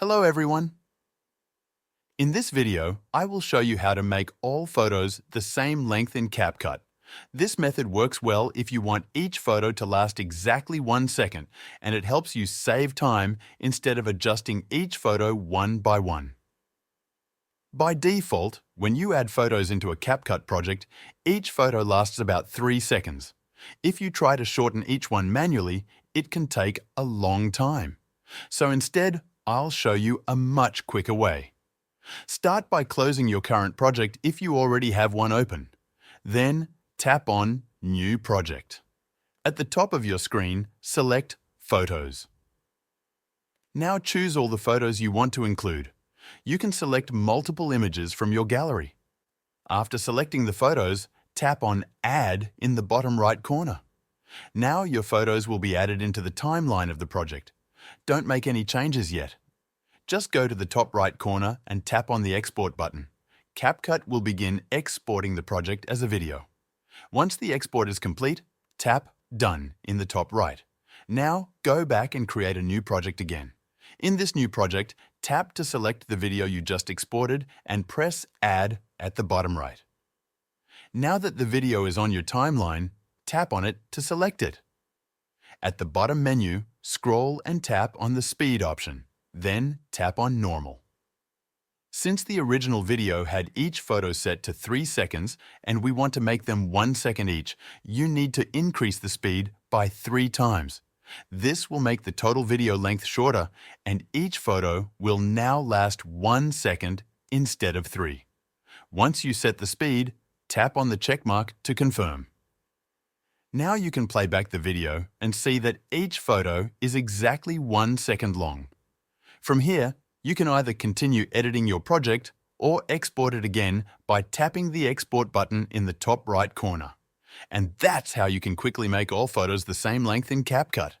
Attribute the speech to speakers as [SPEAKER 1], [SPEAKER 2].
[SPEAKER 1] Hello everyone! In this video, I will show you how to make all photos the same length in CapCut. This method works well if you want each photo to last exactly 1 second, and it helps you save time instead of adjusting each photo one by one. By default, when you add photos into a CapCut project, each photo lasts about 3 seconds. If you try to shorten each one manually, it can take a long time. So instead, I'll show you a much quicker way. Start by closing your current project if you already have one open. Then, tap on New Project. At the top of your screen, select Photos. Now choose all the photos you want to include. You can select multiple images from your gallery. After selecting the photos, tap on Add in the bottom right corner. Now your photos will be added into the timeline of the project. Don't make any changes yet. Just go to the top right corner and tap on the Export button. CapCut will begin exporting the project as a video. Once the export is complete, tap Done in the top right. Now go back and create a new project again. In this new project, tap to select the video you just exported and press Add at the bottom right. Now that the video is on your timeline, tap on it to select it. At the bottom menu, scroll and tap on the Speed option. Then tap on Normal. Since the original video had each photo set to 3 seconds and we want to make them 1 second each, you need to increase the speed by 3 times. This will make the total video length shorter, and each photo will now last 1 second instead of 3. Once you set the speed, tap on the check mark to confirm. Now you can play back the video and see that each photo is exactly 1 second long. From here, you can either continue editing your project or export it again by tapping the Export button in the top right corner. And that's how you can quickly make all photos the same length in CapCut.